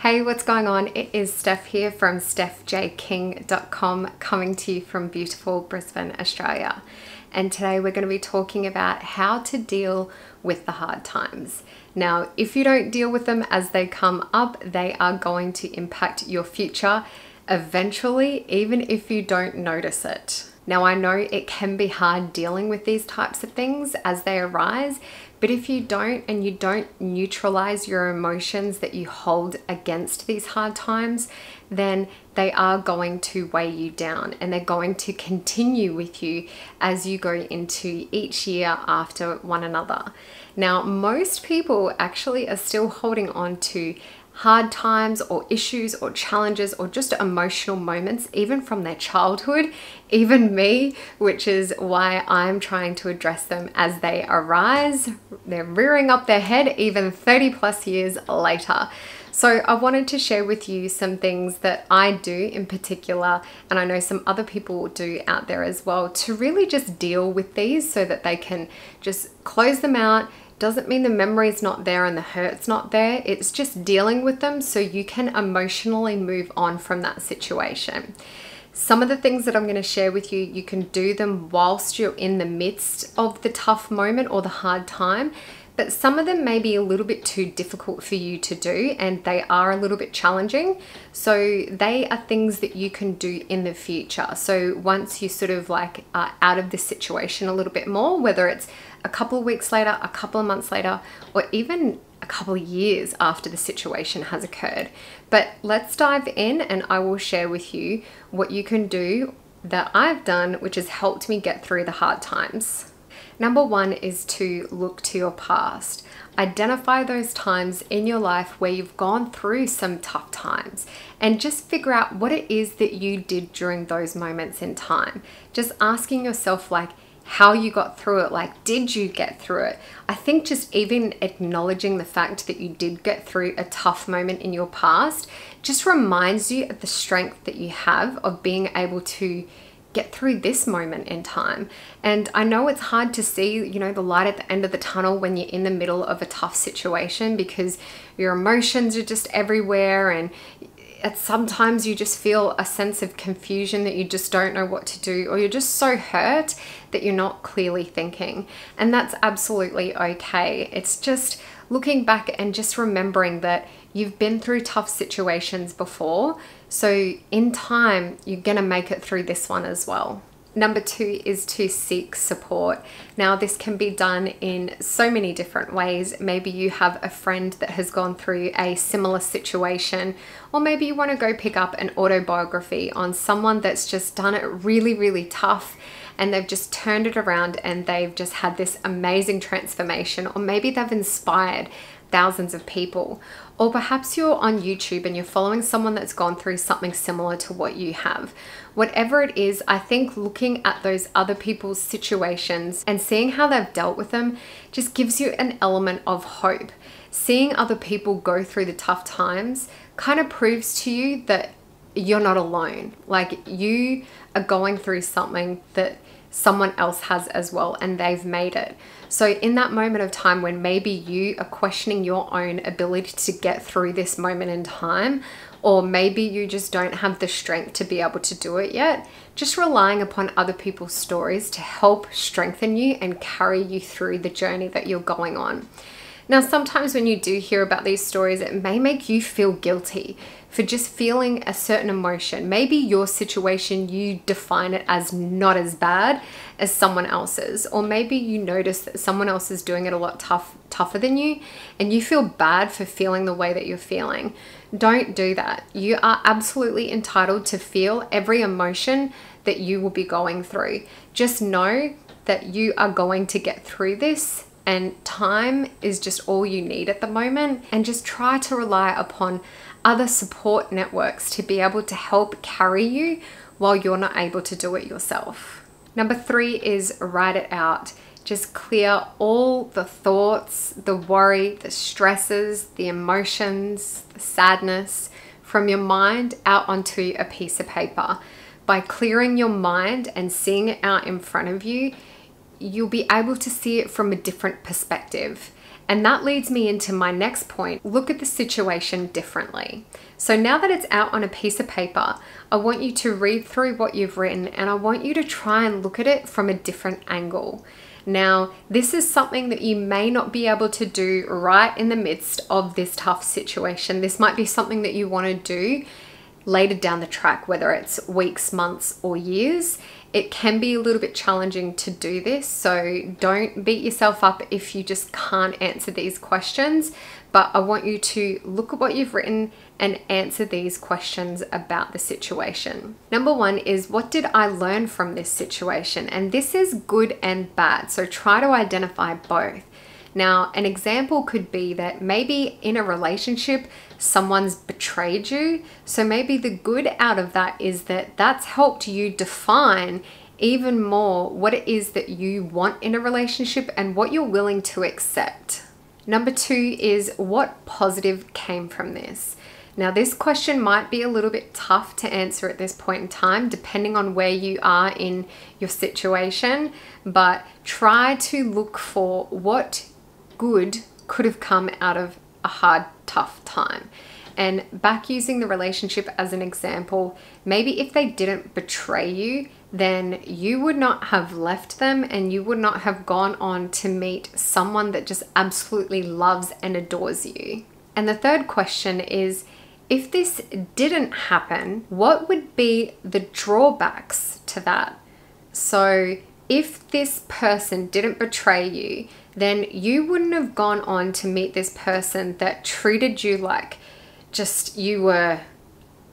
Hey, what's going on? It is Steph here from stephjking.com, coming to you from beautiful Brisbane, Australia. And today we're going to be talking about how to deal with the hard times. Now, if you don't deal with them as they come up, they are going to impact your future eventually, even if you don't notice it. Now, I know it can be hard dealing with these types of things as they arise, but if you don't neutralize your emotions that you hold against these hard times, then they are going to weigh you down and they're going to continue with you as you go into each year after one another. Now, most people actually are still holding on to hard times or issues or challenges or just emotional moments, even from their childhood, even me, which is why I'm trying to address them as they arise. They're rearing up their head even 30 plus years later. So I wanted to share with you some things that I do in particular, and I know some other people do out there as well, to really just deal with these so that they can just close them out. Doesn't mean the memory's not there and the hurt's not there. It's just dealing with them so you can emotionally move on from that situation. Some of the things that I'm going to share with you, you can do them whilst you're in the midst of the tough moment or the hard time. But some of them may be a little bit too difficult for you to do, and they are a little bit challenging. So they are things that you can do in the future. So once you sort of like are out of this situation a little bit more, whether it's a couple of weeks later, a couple of months later, or even a couple of years after the situation has occurred. But let's dive in and I will share with you what you can do that I've done, which has helped me get through the hard times. Number one is to look to your past. Identify those times in your life where you've gone through some tough times and just figure out what it is that you did during those moments in time. Just asking yourself like how you got through it, like did you get through it? I think just even acknowledging the fact that you did get through a tough moment in your past just reminds you of the strength that you have of being able to get through this moment in time. And I know it's hard to see, the light at the end of the tunnel when you're in the middle of a tough situation because your emotions are just everywhere, and sometimes you just feel a sense of confusion that you just don't know what to do, or you're just so hurt that you're not clearly thinking. And that's absolutely okay. It's just looking back and just remembering that you've been through tough situations before. So in time, you're gonna make it through this one as well. Number two is to seek support. Now, this can be done in so many different ways. Maybe you have a friend that has gone through a similar situation, or maybe you want to go pick up an autobiography on someone that's just done it really, really tough and they've just turned it around and they've just had this amazing transformation, or maybe they've inspired thousands of people. Or perhaps you're on YouTube and you're following someone that's gone through something similar to what you have. Whatever it is, I think looking at those other people's situations and seeing how they've dealt with them just gives you an element of hope. Seeing other people go through the tough times kind of proves to you that you're not alone. Like, you are going through something that someone else has as well, and they've made it. So in that moment of time when maybe you are questioning your own ability to get through this moment in time, or maybe you just don't have the strength to be able to do it yet, just relying upon other people's stories to help strengthen you and carry you through the journey that you're going on. Now, sometimes when you do hear about these stories, it may make you feel guilty for just feeling a certain emotion. Maybe your situation, you define it as not as bad as someone else's, or maybe you notice that someone else is doing it a lot tougher than you, and you feel bad for feeling the way that you're feeling. Don't do that. You are absolutely entitled to feel every emotion that you will be going through. Just know that you are going to get through this, and time is just all you need at the moment. And just try to rely upon other support networks to be able to help carry you while you're not able to do it yourself. Number three is write it out. Just clear all the thoughts, the worry, the stresses, the emotions, the sadness from your mind out onto a piece of paper. By clearing your mind and seeing it out in front of you, you'll be able to see it from a different perspective. And that leads me into my next point. Look at the situation differently. So now that it's out on a piece of paper, I want you to read through what you've written and I want you to try and look at it from a different angle. Now, this is something that you may not be able to do right in the midst of this tough situation. This might be something that you want to do later down the track, whether it's weeks, months, or years. It can be a little bit challenging to do this, so don't beat yourself up if you just can't answer these questions, but I want you to look at what you've written and answer these questions about the situation. Number one is, what did I learn from this situation? And this is good and bad, so try to identify both. Now, an example could be that maybe in a relationship, someone's betrayed you. So maybe the good out of that is that that's helped you define even more what it is that you want in a relationship and what you're willing to accept. Number two is, what positive came from this? Now, this question might be a little bit tough to answer at this point in time, depending on where you are in your situation, but try to look for what good could have come out of a hard, tough time. And back using the relationship as an example, maybe if they didn't betray you, then you would not have left them and you would not have gone on to meet someone that just absolutely loves and adores you. And the third question is, if this didn't happen, what would be the drawbacks to that? So if this person didn't betray you, then you wouldn't have gone on to meet this person that treated you like just you were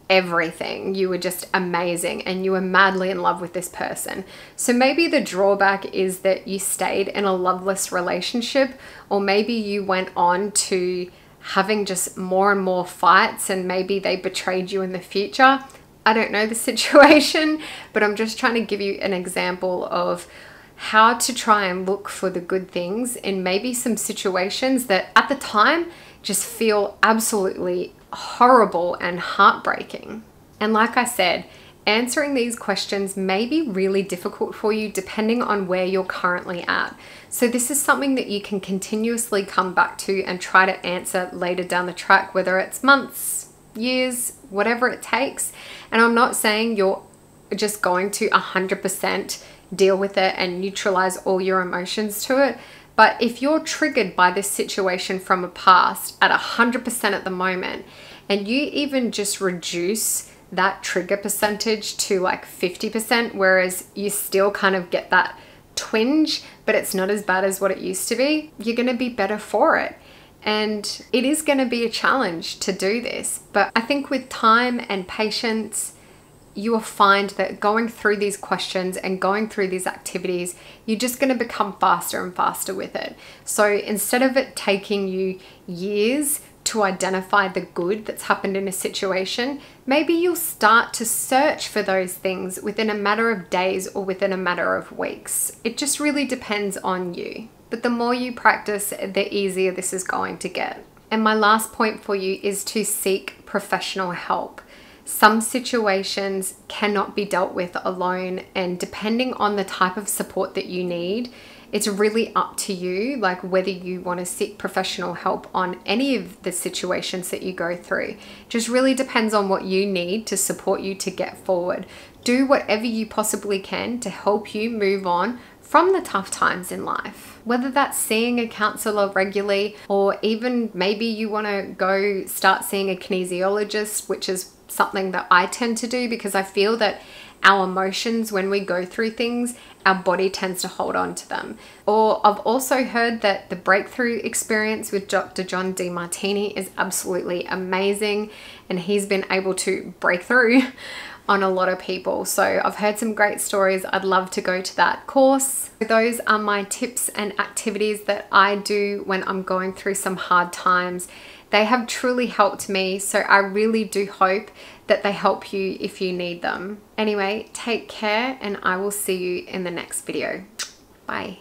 everything. You were just amazing and you were madly in love with this person. So maybe the drawback is that you stayed in a loveless relationship, or maybe you went on to having just more and more fights and maybe they betrayed you in the future. I don't know the situation, but I'm just trying to give you an example of how to try and look for the good things in maybe some situations that at the time just feel absolutely horrible and heartbreaking. And like I said, answering these questions may be really difficult for you depending on where you're currently at. So this is something that you can continuously come back to and try to answer later down the track, whether it's months, years, whatever it takes. And I'm not saying you're just going to 100% deal with it and neutralize all your emotions to it. But if you're triggered by this situation from a past at 100% at the moment, and you even just reduce that trigger percentage to like 50%, whereas you still kind of get that twinge, but it's not as bad as what it used to be, you're going to be better for it. And it is going to be a challenge to do this. But I think with time and patience, you will find that going through these questions and going through these activities, you're just going to become faster and faster with it. So instead of it taking you years to identify the good that's happened in a situation, maybe you'll start to search for those things within a matter of days or within a matter of weeks. It just really depends on you. But the more you practice, the easier this is going to get. And my last point for you is to seek professional help. Some situations cannot be dealt with alone, and depending on the type of support that you need, it's really up to you, like whether you want to seek professional help on any of the situations that you go through. Just really depends on what you need to support you to get forward. Do whatever you possibly can to help you move on from the tough times in life. Whether that's seeing a counselor regularly, or even maybe you want to go start seeing a kinesiologist, which is something that I tend to do because I feel that our emotions, when we go through things, our body tends to hold on to them. Or I've also heard that the breakthrough experience with Dr. John Demartini is absolutely amazing, and he's been able to break through on a lot of people. So I've heard some great stories. I'd love to go to that course. Those are my tips and activities that I do when I'm going through some hard times. They have truly helped me, so I really do hope that they help you if you need them. Anyway, take care, and I will see you in the next video. Bye.